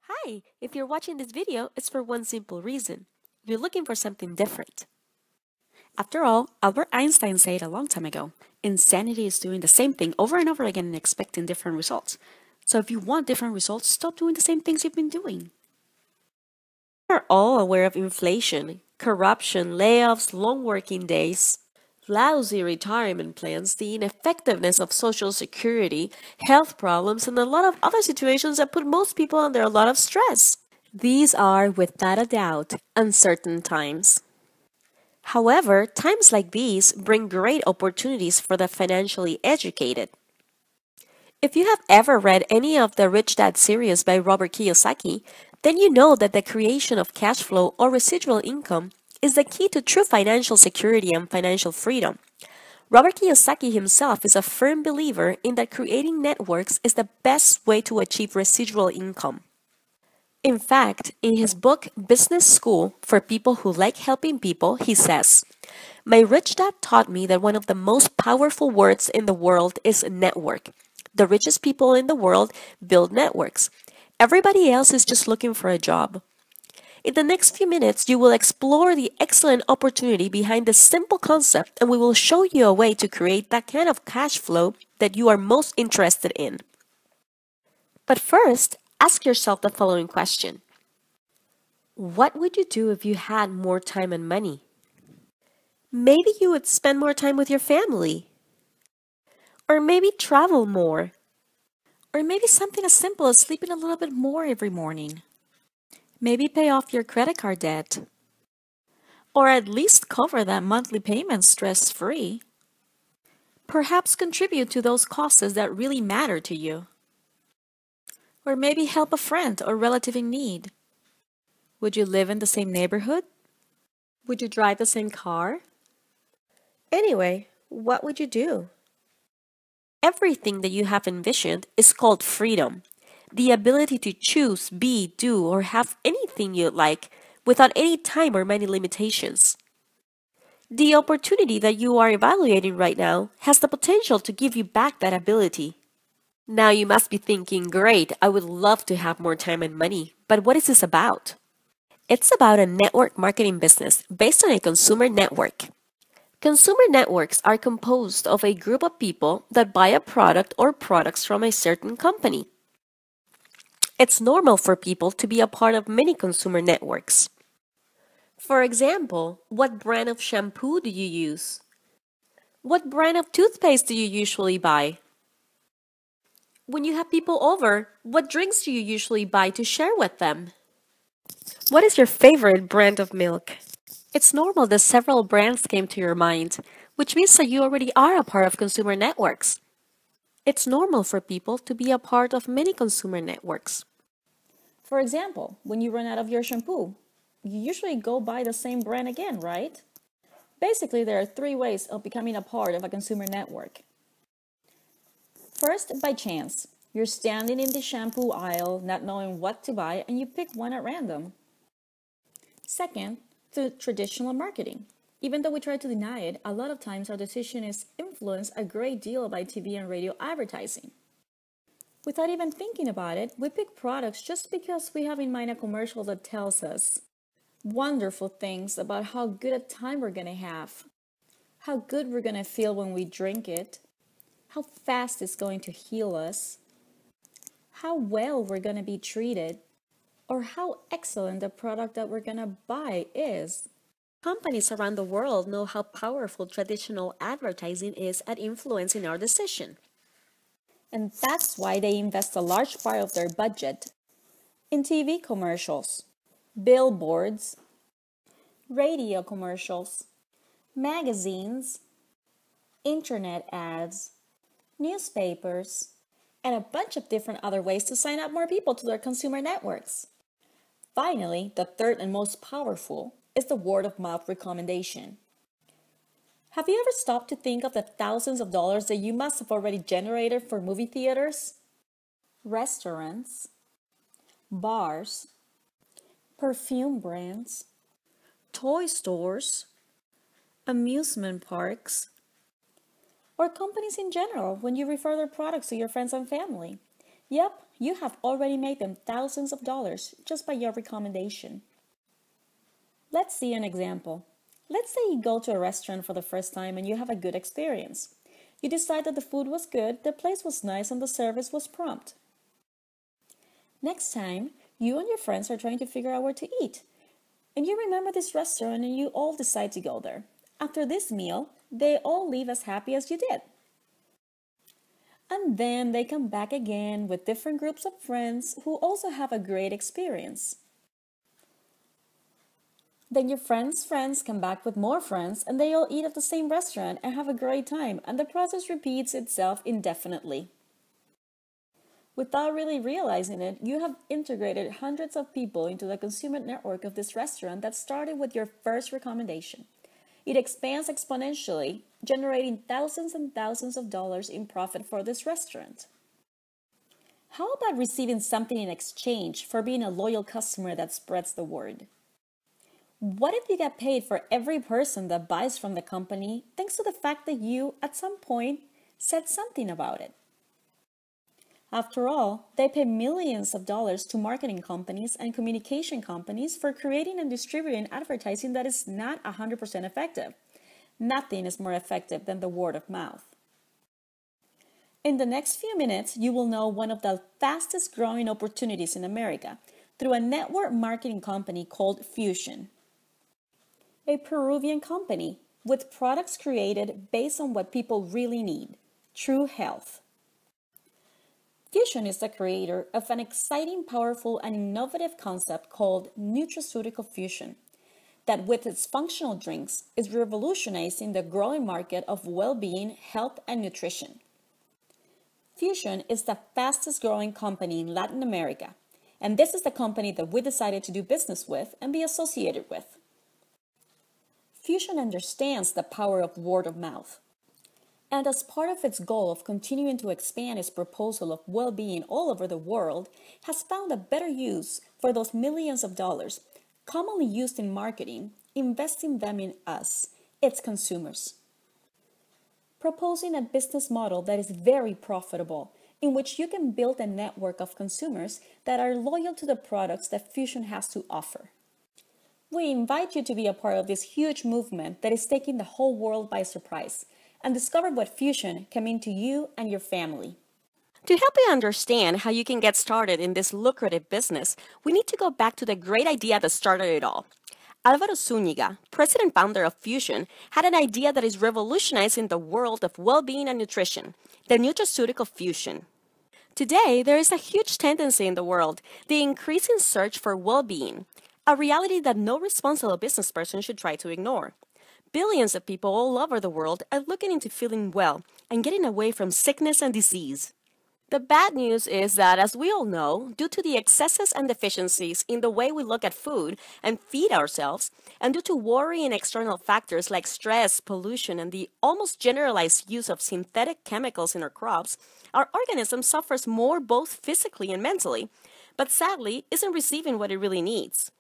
Hi! If you're watching this video, it's for one simple reason. You're looking for something different. After all, Albert Einstein said a long time ago, insanity is doing the same thing over and over again and expecting different results. So if you want different results, stop doing the same things you've been doing. We're all aware of inflation, corruption, layoffs, long working days, lousy retirement plans, the ineffectiveness of Social Security, health problems, and a lot of other situations that put most people under a lot of stress. These are, without a doubt, uncertain times. However, times like these bring great opportunities for the financially educated. If you have ever read any of the Rich Dad series by Robert Kiyosaki, then you know that the creation of cash flow or residual income is the key to true financial security and financial freedom. Robert Kiyosaki himself is a firm believer in that creating networks is the best way to achieve residual income. In fact, in his book Business School for People Who Like Helping People, he says, "My rich dad taught me that one of the most powerful words in the world is network. The richest people in the world build networks. Everybody else is just looking for a job." In the next few minutes, you will explore the excellent opportunity behind this simple concept, and we will show you a way to create that kind of cash flow that you are most interested in. But first, ask yourself the following question: what would you do if you had more time and money? Maybe you would spend more time with your family. Or maybe travel more. Or maybe something as simple as sleeping a little bit more every morning. Maybe pay off your credit card debt. Or at least cover that monthly payment stress-free. Perhaps contribute to those causes that really matter to you. Or maybe help a friend or relative in need. Would you live in the same neighborhood? Would you drive the same car? Anyway, what would you do? Everything that you have envisioned is called freedom. The ability to choose, be, do, or have anything you like without any time or money limitations. The opportunity that you are evaluating right now has the potential to give you back that ability. Now you must be thinking, great, I would love to have more time and money, but what is this about? It's about a network marketing business based on a consumer network. Consumer networks are composed of a group of people that buy a product or products from a certain company. It's normal for people to be a part of many consumer networks. For example, what brand of shampoo do you use? What brand of toothpaste do you usually buy? When you have people over, what drinks do you usually buy to share with them? What is your favorite brand of milk? It's normal that several brands came to your mind, which means that you already are a part of consumer networks. It's normal for people to be a part of many consumer networks. For example, when you run out of your shampoo, you usually go buy the same brand again, right? Basically, there are three ways of becoming a part of a consumer network. First, by chance. You're standing in the shampoo aisle, not knowing what to buy, and you pick one at random. Second, through traditional marketing. Even though we try to deny it, a lot of times our decision is influenced a great deal by TV and radio advertising. Without even thinking about it, we pick products just because we have in mind a commercial that tells us wonderful things about how good a time we're going to have, how good we're going to feel when we drink it, how fast it's going to heal us, how well we're going to be treated, or how excellent the product that we're going to buy is. Companies around the world know how powerful traditional advertising is at influencing our decision. And that's why they invest a large part of their budget in TV commercials, billboards, radio commercials, magazines, internet ads, newspapers, and a bunch of different other ways to sign up more people to their consumer networks. Finally, the third and most powerful is the word of mouth recommendation. Have you ever stopped to think of the thousands of dollars that you must have already generated for movie theaters, restaurants, bars, perfume brands, toy stores, amusement parks, or companies in general when you refer their products to your friends and family? Yep, you have already made them thousands of dollars just by your recommendation. Let's see an example. Let's say you go to a restaurant for the first time and you have a good experience. You decide that the food was good, the place was nice, and the service was prompt. Next time, you and your friends are trying to figure out where to eat. And you remember this restaurant and you all decide to go there. After this meal, they all leave as happy as you did. And then they come back again with different groups of friends who also have a great experience. Then your friends' friends come back with more friends and they all eat at the same restaurant and have a great time, and the process repeats itself indefinitely. Without really realizing it, you have integrated hundreds of people into the consumer network of this restaurant that started with your first recommendation. It expands exponentially, generating thousands and thousands of dollars in profit for this restaurant. How about receiving something in exchange for being a loyal customer that spreads the word? What if you get paid for every person that buys from the company thanks to the fact that you, at some point, said something about it? After all, they pay millions of dollars to marketing companies and communication companies for creating and distributing advertising that is not 100% effective. Nothing is more effective than the word of mouth. In the next few minutes, you will know one of the fastest growing opportunities in America through a network marketing company called FuXion, a Peruvian company with products created based on what people really need: true health. FuXion is the creator of an exciting, powerful, and innovative concept called nutraceutical fusion that, with its functional drinks, is revolutionizing the growing market of well-being, health, and nutrition. FuXion is the fastest growing company in Latin America, and this is the company that we decided to do business with and be associated with. FuXion understands the power of word of mouth. And as part of its goal of continuing to expand its proposal of well-being all over the world, has found a better use for those millions of dollars commonly used in marketing, investing them in us, its consumers. Proposing a business model that is very profitable, in which you can build a network of consumers that are loyal to the products that FuXion has to offer. We invite you to be a part of this huge movement that is taking the whole world by surprise, and discover what FuXion can mean to you and your family. To help you understand how you can get started in this lucrative business, we need to go back to the great idea that started it all. Álvaro Zúñiga, president and founder of FuXion, had an idea that is revolutionizing the world of well-being and nutrition: the nutraceutical fusion. Today, there is a huge tendency in the world, the increasing search for well-being, a reality that no responsible business person should try to ignore. Billions of people all over the world are looking into feeling well and getting away from sickness and disease. The bad news is that, as we all know, due to the excesses and deficiencies in the way we look at food and feed ourselves, and due to worry and external factors like stress, pollution, and the almost generalized use of synthetic chemicals in our crops, our organism suffers more both physically and mentally, but sadly isn't receiving what it really needs.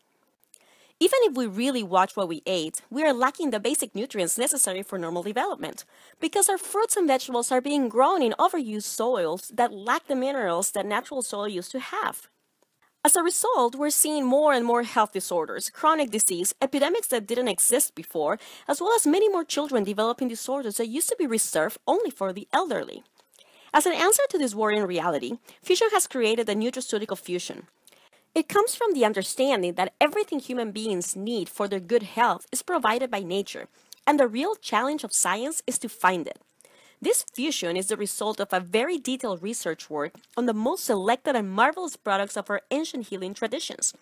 Even if we really watch what we ate, we are lacking the basic nutrients necessary for normal development, because our fruits and vegetables are being grown in overused soils that lack the minerals that natural soil used to have. As a result, we're seeing more and more health disorders, chronic disease, epidemics that didn't exist before, as well as many more children developing disorders that used to be reserved only for the elderly. As an answer to this worrying reality, FuXion has created the nutraceutical fusion. It comes from the understanding that everything human beings need for their good health is provided by nature, and the real challenge of science is to find it. This fusion is the result of a very detailed research work on the most selected and marvelous products of our ancient healing traditions.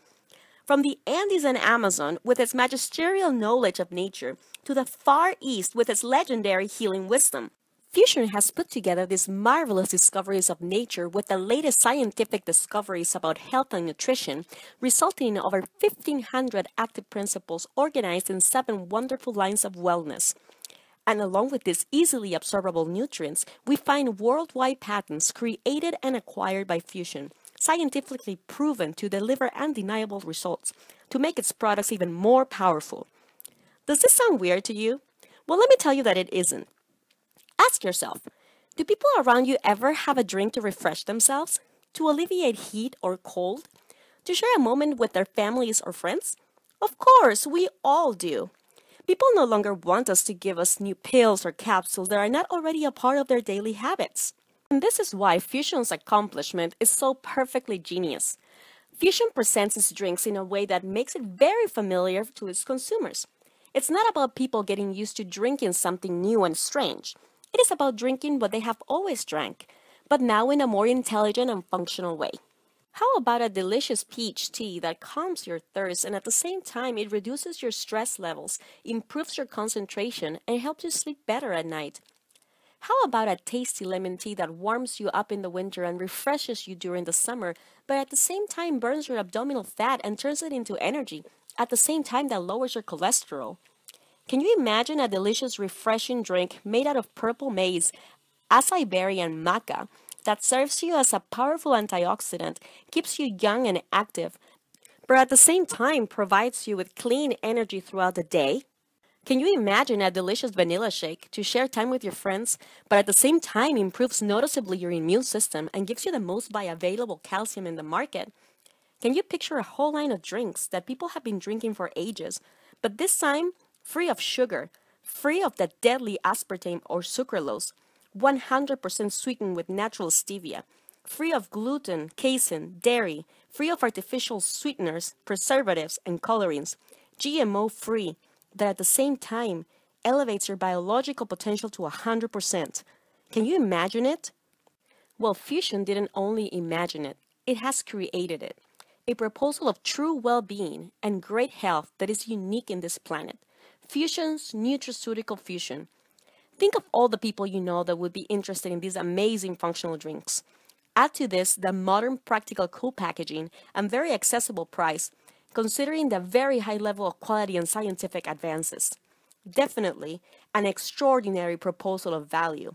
From the Andes and Amazon with its magisterial knowledge of nature to the Far East with its legendary healing wisdom, FuXion has put together these marvelous discoveries of nature with the latest scientific discoveries about health and nutrition, resulting in over 1,500 active principles organized in 7 wonderful lines of wellness. And along with these easily absorbable nutrients, we find worldwide patents created and acquired by FuXion, scientifically proven to deliver undeniable results, to make its products even more powerful. Does this sound weird to you? Well, let me tell you that it isn't. Ask yourself, do people around you ever have a drink to refresh themselves? To alleviate heat or cold? To share a moment with their families or friends? Of course, we all do. People no longer want us to give us new pills or capsules that are not already a part of their daily habits. And this is why FuXion's accomplishment is so perfectly genius. FuXion presents its drinks in a way that makes it very familiar to its consumers. It's not about people getting used to drinking something new and strange. It is about drinking what they have always drank, but now in a more intelligent and functional way. How about a delicious peach tea that calms your thirst and at the same time it reduces your stress levels, improves your concentration, and helps you sleep better at night? How about a tasty lemon tea that warms you up in the winter and refreshes you during the summer, but at the same time burns your abdominal fat and turns it into energy, at the same time that lowers your cholesterol? Can you imagine a delicious, refreshing drink made out of purple maize, acai berry, and maca that serves you as a powerful antioxidant, keeps you young and active, but at the same time provides you with clean energy throughout the day? Can you imagine a delicious vanilla shake to share time with your friends, but at the same time improves noticeably your immune system and gives you the most bioavailable calcium in the market? Can you picture a whole line of drinks that people have been drinking for ages, but this time free of sugar, free of the deadly aspartame or sucralose, 100% sweetened with natural stevia, free of gluten, casein, dairy, free of artificial sweeteners, preservatives, and colorings, GMO free, that at the same time elevates your biological potential to 100%. Can you imagine it? Well, FuXion didn't only imagine it, it has created it. A proposal of true well-being and great health that is unique in this planet. FuXion's Nutraceutical Fusion. Think of all the people you know that would be interested in these amazing functional drinks. Add to this the modern, practical, cool packaging and very accessible price, considering the very high level of quality and scientific advances. Definitely an extraordinary proposal of value.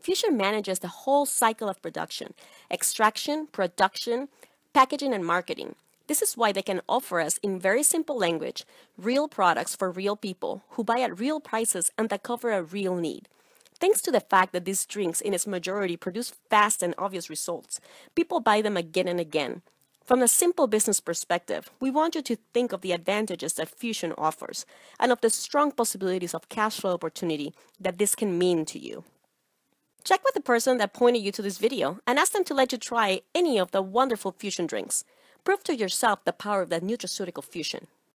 FuXion manages the whole cycle of production, extraction, production, packaging, and marketing. This is why they can offer us, in very simple language, real products for real people who buy at real prices and that cover a real need. Thanks to the fact that these drinks, in its majority, produce fast and obvious results, people buy them again and again. From a simple business perspective, we want you to think of the advantages that FuXion offers and of the strong possibilities of cash flow opportunity that this can mean to you. Check with the person that pointed you to this video and ask them to let you try any of the wonderful FuXion drinks. Prove to yourself the power of that nutraceutical fusion.